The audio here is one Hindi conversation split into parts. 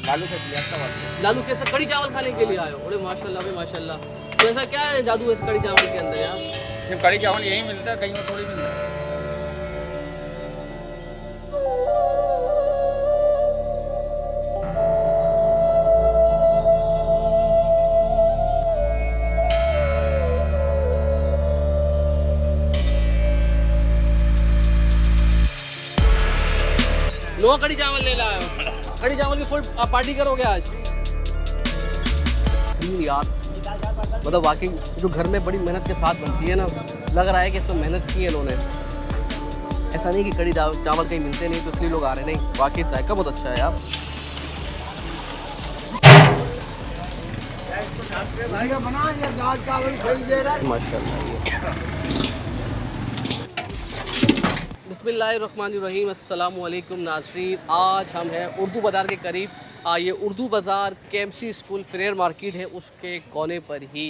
लालू से लिया था बस। लालू कैसे कड़ी चावल खाने के लिए आए हो? अरे माशाल्लाह भाई माशाल्लाह। तो ऐसा क्या है जादू है इस कड़ी चावल के अंदर यार? सिर्फ कड़ी चावल यही मिलता है, कहीं और थोड़ी मिलता है। लो कड़ी चावल ले लाए हो। कड़ी चावल की फुल पार्टी करोगे आज? यार मतलब वाकई जो घर में बड़ी मेहनत के साथ बनती है ना, लग रहा है कि इसमें मेहनत की है इन्होंने। ऐसा नहीं कि कड़ी चावल कहीं मिलते नहीं तो इसलिए लोग आ रहे नहीं, वाकई जायका बहुत अच्छा है यार। दाल चावल सही दे रहा है माशाल्लाह। बिस्मिल्लाहिर्रहमानिर्रहीम, अस्सलाम वालेकुम नाज़रीन। आज हम हैं उर्दू बाज़ार के करीब। ये उर्दू बाज़ार केएमसी स्कूल फ्रेयर मार्केट है, उसके कोने पर ही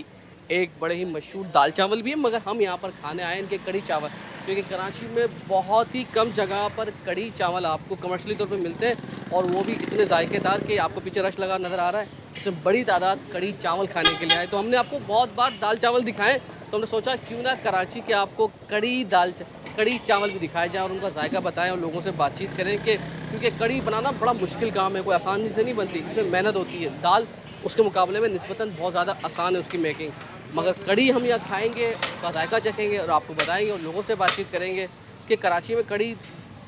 एक बड़े ही मशहूर दाल चावल भी है, मगर हम यहाँ पर खाने आए इनके कड़ी चावल, क्योंकि कराची में बहुत ही कम जगह पर कड़ी चावल आपको कमर्शियली तौर पे मिलते हैं, और वो भी इतने जायकेदार कि आपको पीछे रश लगा नज़र आ रहा है। इसमें बड़ी तादाद कड़ी चावल खाने के लिए आए। तो हमने आपको बहुत बार दाल चावल दिखाएं, तो हमने सोचा क्यों ना कराची के आपको कड़ी चावल भी दिखाया जाए और उनका जायका बताएं और लोगों से बातचीत करें, कि क्योंकि कड़ी बनाना बड़ा मुश्किल काम है, कोई आसानी से नहीं बनती, इसमें मेहनत होती है। दाल उसके मुकाबले में निस्बतन बहुत ज़्यादा आसान है उसकी मेकिंग, मगर कड़ी हम यहाँ खाएंगे, उसका जायका चखेंगे और आपको बताएंगे और लोगों से बातचीत करेंगे कि कराची में कड़ी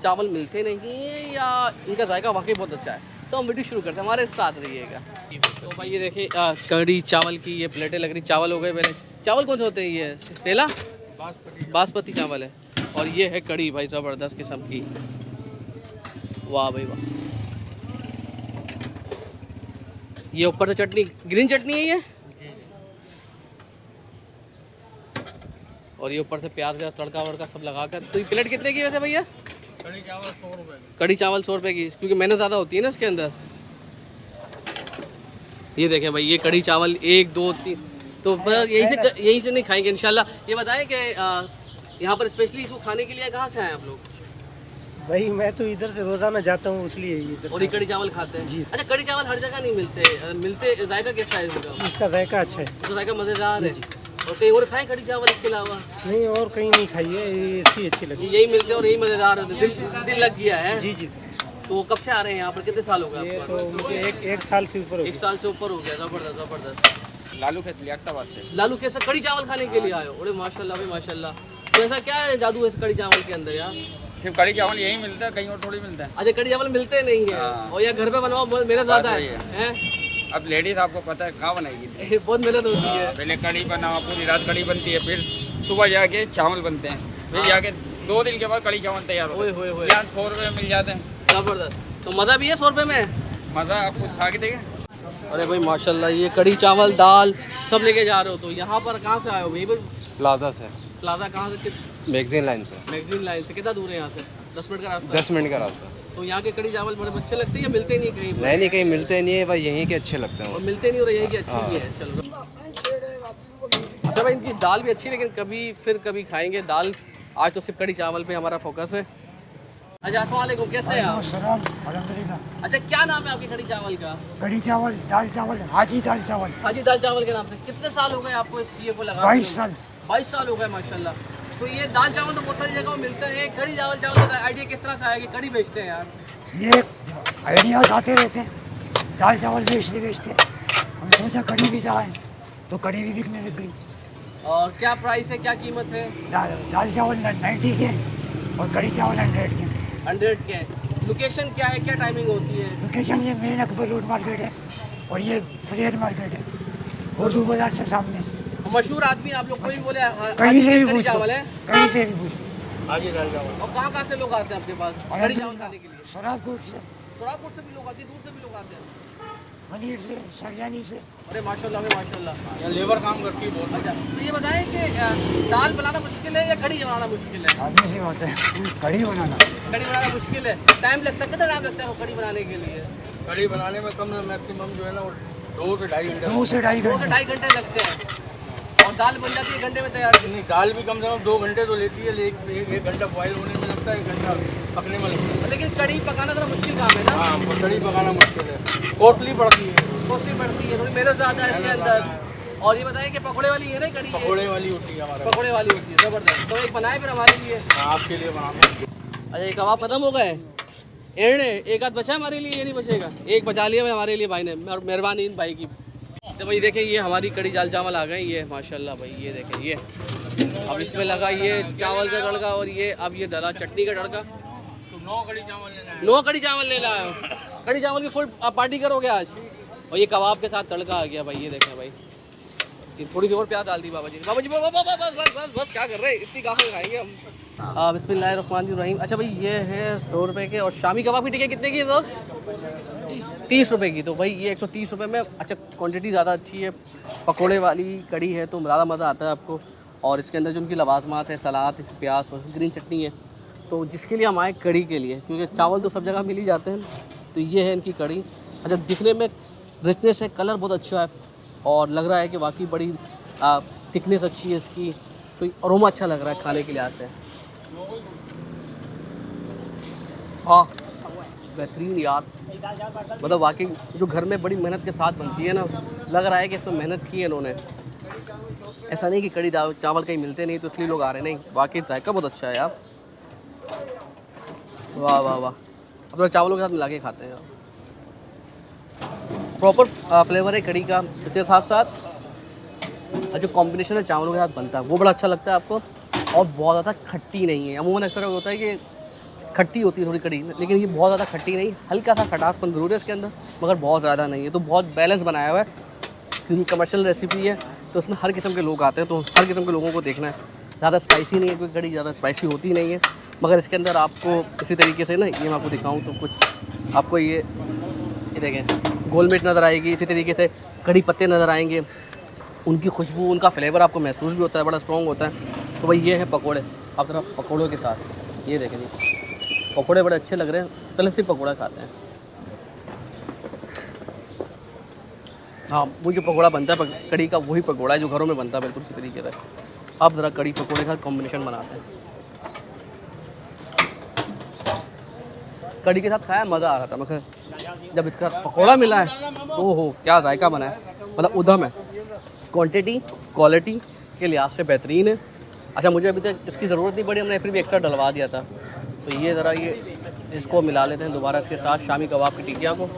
चावल मिलते नहीं हैं या इनका जायका वाकई बहुत अच्छा है। तो हम वीडियो शुरू करते हैं, हमारे साथ रहिएगा। तो भाई ये देखिए कड़ी चावल की ये प्लेटें लग रही। चावल हो गए पहले। चावल कौन से होते हैं? ये सेला बासमती चावल है, और ये है कड़ी भाई ज़बरदस्त किस्म की। वाह भाई वाह। ये ऊपर से चटनी, ग्रीन चटनी है ये, और ये ऊपर से प्याज का तड़का वड़का सब लगाकर। तो ये प्लेट कितने की वैसे भैया? कड़ी चावल 100 रुपये। कड़ी चावल 100 रुपये की, क्योंकि मेहनत ज़्यादा होती है ना इसके अंदर। ये देखें भाई, ये कड़ी चावल 1 2 3, तो यहीं से नहीं खाएंगे इंशाल्लाह। ये बताएं कि यहाँ पर स्पेशली इसको खाने के लिए कहाँ से आए आप लोग? भाई मैं तो इधर से रोजाना जाता हूँ, इसलिए इधर। और ये कड़ी चावल खाते हैं जी। अच्छा, कड़ी चावल हर जगह नहीं मिलते, जायका कैसा है इसका? इसका जायका अच्छा है। इसका जायका मज़ेदार है। और कहीं और खाएं कड़ी चावल इसके अलावा? नहीं, और कहीं नहीं खाई है, ये इसकी अच्छी लगी। यही मिलते हैं और यही मज़ेदार होते हैं। दिल लग गया है। जी जी सर। तो कब से आ रहे हैं यहाँ पर? कितने साल हो गए ये आपको? तो मुझे एक साल से ऊपर हो एक गया। साल से ऊपर हो गया। ज़बरदस्त। लालू से लिया था बस। लालू कैसे कड़ी चावल खाने के लिए आए हो? अरे माशाल्लाह भाई माशाल्लाह। तो ऐसा क्या है जादू है इस कड़ी चावल के अंदर यार? सिर्फ कड़ी चावल यही मिलता है, कहीं और थोड़ी मिलता है। अच्छा, कड़ी चावल मिलते नहीं है, हाँ। और या घर पे बनाओ मेहनत ज़्यादा बात वही है। अब लेडीज आपको पता है कहाँ बनाएगी। बहुत मेहनत होती है। पहले कड़ी बनाओ, पूरी रात कड़ी बनती है, फिर सुबह जाके चावल बनते हैं, फिर जाके 2 दिन के बाद कड़ी चावल तैयार होते ओए हैं। यहाँ 100 रुपये मिल जाते हैं। ज़बरदस्त। तो मज़ा भी है 100 रुपये में? मज़ा आप खुद खा के देखें। अरे भाई माशाल्लाह, ये कड़ी चावल दाल सब लेके जा रहे हो। तो यहाँ पर कहाँ से आए हो? यहीं पर प्लाजा से, प्लाजा कहाँ से? मैगजीन लाइन से। मैगजीन लाइन से कितना दूर है यहाँ से? 10 मिनट का रास्ता? 10 मिनट का रास्ता। तो यहाँ के कड़ी चावल बड़े अच्छे लगते हैं या मिलते नहीं कहीं पर? नहीं कहीं मिलते नहीं है भाई, यहीं के अच्छे लगते हैं। और मिलते नहीं, और यहीं की अच्छी भी है। चलो अच्छा भाई, इनकी दाल भी अच्छी है, लेकिन कभी खाएंगे दाल। आज तो सिर्फ कड़ी चावल पे हमारा फोकस है। अच्छा अस्सलाम वालेकुम, कैसे हैं आप? अच्छा, क्या नाम है आपकी कड़ी चावल का? कड़ी चावल, दाल चावल, हाजी दाल चावल। हाजी दाल चावल के नाम से। कितने साल हो गए आपको इस चीज़ को लगा? 22 साल। 22 साल हो गए माशाल्लाह। तो ये दाल चावल तो बहुत सारी जगह मिलते हैं, कड़ी चावल का आइडिया किस तरह से आया कि कड़ी बेचते हैं यार? ये आइडियाज आते रहते हैं, दाल चावल बेचते हम सोचा कड़ी भी जाए, तो कड़ी भी बिकने लग गई। और क्या प्राइस है, क्या कीमत है? दाल चावल 90 के और कड़ी चावल 100 के। 100 के। लोकेशन क्या है, क्या टाइमिंग होती है? लोकेशन ये मेन अकबर रोड मार्केट है, और ये फ्रेयर मार्केट है, उर्दू बाजार से सामने। मशहूर आदमी आप लोग कोई बोले कहीं से भी कड़ी पूछो, चावल है? कहीं से भी पूछो। हाजी दाल चावल। और कहाँ से लोग आते हैं आपके पास कड़ी चावल खाने के लिए? सराजपुर से, सोरापुर से भी लोग आते हैं, दूर से भी लोग आते हैं। मनीर से, सरयानी से। अरे माशाल्लाह भाई माशाल्लाह। यहाँ लेबर काम करती है बहुत। अच्छा, तो ये बताएं कि दाल बनाना मुश्किल है या कड़ी बनाना मुश्किल है? आदमी से होता है कड़ी बनाना। कड़ी बनाना मुश्किल है। टाइम लगता है, कितना टाइम लगता है वो कड़ी बनाने के लिए? कड़ी बनाने में कम मैक्सिमम जो है ना वो 2 से ढाई घंटे। 2 से 2.5 2 से घंटे। 2.5 घंटे लगते हैं, और दाल बन जाती है 1 घंटे में तैयार। नहीं, दाल भी कम से कम 2 घंटे तो लेती है, लेकिन 1 घंटा बॉयल होने में लगता लगता है, घंटा पकने में लगता है। लेकिन कड़ी पकाना थोड़ा मुश्किल काम है ना, हाँ, कड़ी पकाना मुश्किल है, कॉस्टली पड़ती है, कॉस्टली पड़ती है, थोड़ी मेहनत ज़्यादा है इसके अंदर। और ये बताएं कि पकौड़े वाली है ना कड़ी, ये पकौड़े वाली होती है हमारे पकौड़े वाली होती है, ज़बरदस्त। तो एक बनाए फिर हमारे लिए। हाँ, आपके लिए बनाना है। अच्छा ये कबाब खत्म हो गए, एड़ एक आध बचा है हमारे लिए, ये नहीं बचेगा, एक बचा लिया भाई हमारे लिए भाई ने, मेहरबानी इन भाई की। तो भाई देखें ये हमारी कड़ी दाल चावल आ गए, ये माशाल्लाह भाई, ये देखें ये अब इसमें लगा ये चावल का तड़का और ये अब ये डाला चटनी का तड़का। तो 9 कड़ी चावल लेना है। 9 कड़ी चावल लेना है, कड़ी चावल की फुल आप पार्टी करोगे आज। और ये कबाब के साथ तड़का आ गया भाई, ये देखें भाई, ये थोड़ी सी और प्याज डाल दी बाबा जी, बाबा जी बस बस बस बस बस बस क्या कर रहे हैं, इतनी काफ़ी खाएंगे हम। बिस्मिल्लाहिर्रहमानिर्रहीम। अच्छा भाई ये है 100 रुपये के, और शामी कबाब की टिकट कितने की है दोस्त? 30 रुपये की। तो भाई ये 130 रुपये में, अच्छा क्वांटिटी ज़्यादा अच्छी है, पकोड़े वाली कड़ी है तो ज़्यादा मज़ा आता है आपको। और इसके अंदर जो उनकी लवाजमात है, सलाद, प्याज और ग्रीन चटनी है, तो जिसके लिए हम आए कड़ी के लिए, क्योंकि चावल तो सब जगह मिल ही जाते हैं, तो ये है इनकी कड़ी। अच्छा दिखने में रिचनेस है, कलर बहुत अच्छा है और लग रहा है कि वाकई बड़ी थिकनेस अच्छी है इसकी, तो अरोमा अच्छा लग रहा है खाने के लिहाज से। हाँ बेहतरीन यार, मतलब वाकई जो घर में बड़ी मेहनत के साथ बनती है ना, लग रहा है कि इसमें मेहनत की है इन्होंने। ऐसा नहीं कि कड़ी दाल चावल कहीं मिलते नहीं तो इसलिए लोग आ रहे, नहीं वाकई जायका बहुत अच्छा है यार, वाह वाह वाह। अब लोग चावलों के साथ मिला के खाते हैं यार, प्रॉपर फ्लेवर है कड़ी का। इसके साथ साथ जो कॉम्बिनेशन है चावलों के साथ बनता है वो बड़ा अच्छा लगता है आपको, और बहुत ज़्यादा खट्टी नहीं है। अमूमन अक्सर होता है कि खट्टी होती है थोड़ी कड़ी, लेकिन ये बहुत ज़्यादा खट्टी नहीं, हल्का सा खटासपन ज़रूर है इसके अंदर, मगर बहुत ज़्यादा नहीं है, तो बहुत बैलेंस बनाया हुआ है। क्योंकि कमर्शियल रेसिपी है तो उसमें हर किस्म के लोग आते हैं, तो हर किस्म के लोगों को देखना है। ज़्यादा स्पाइसी नहीं है, कोई कड़ी ज़्यादा स्पाइसी होती नहीं है, मगर इसके अंदर आपको इसी तरीके से ना, ये मैं आपको दिखाऊँ तो कुछ आपको ये देखें गोल मिर्च नज़र आएगी, इसी तरीके से कड़ी पत्ते नज़र आएंगे, उनकी खुशबू, उनका फ्लेवर आपको महसूस भी होता है, बड़ा स्ट्रॉन्ग होता है। तो भाई ये है पकोड़े, आप ज़रा पकोड़ों के साथ ये देखें जी, पकोड़े बड़े अच्छे लग रहे हैं, पहले सिर्फ पकोड़ा खाते हैं। हाँ वो जो पकोड़ा बनता है कड़ी का, वही पकोड़ा है जो घरों में बनता है बिल्कुल इसी तरीके से। अब ज़रा कड़ी पकोड़े का कॉम्बिनेशन बनाते हैं, कड़ी के साथ खाया मज़ा आ रहा था, मगर जब इसके साथ पकोड़ा मिला है ओहो क्या जायका बना है, मतलब उधम है, क्वांटिटी क्वालिटी के लिहाज से बेहतरीन है। अच्छा मुझे अभी तक इसकी ज़रूरत नहीं पड़ी, हमने फिर भी एक्स्ट्रा डलवा दिया था, तो ये ज़रा ये इसको मिला लेते हैं दोबारा इसके साथ शामी कबाब की टिकिया को।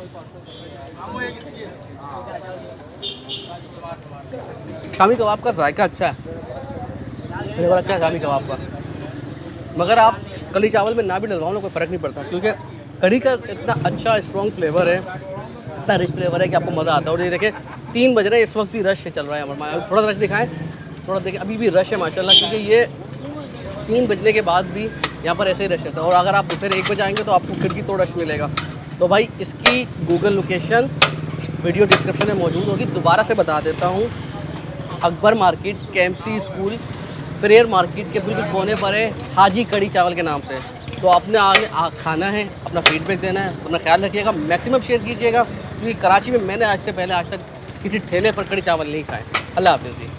शामी कबाब का जायका अच्छा है, फ्लेवर अच्छा है शामी कबाब का, मगर आप कड़ी चावल में ना भी डलवाओ ना कोई फ़र्क नहीं पड़ता, क्योंकि कड़ी का इतना अच्छा स्ट्रॉन्ग फ्लेवर है, इतना रिच फ्लेवर है कि आपको मज़ा आता है। और ये देखें 3 बज रहे हैं, इस वक्त भी रश चल रहा है हमारे, थोड़ा रश दिखाएं, थोड़ा देखें अभी भी रश है माशाल्लाह, क्योंकि ये 3 बजने के बाद भी यहाँ पर ऐसे ही रश रहता है। और अगर आप दोपहर 1 बजे आएंगे तो आपको खिड़की तो रश मिलेगा। तो भाई इसकी गूगल लोकेशन वीडियो डिस्क्रिप्शन में मौजूद होगी, दोबारा से बता देता हूँ, Akbar market, KMC school, Frere market के बिल्कुल कोने पर है, हाजी कड़ी चावल के नाम से। तो आपने आगे खाना है, अपना फीडबैक देना है, अपना ख्याल रखिएगा, मैक्सिमम शेयर कीजिएगा, क्योंकि कराची में मैंने आज से पहले आज तक किसी ठेले पर कड़ी चावल नहीं खाए। अल्लाह हाफ़िज़ जी।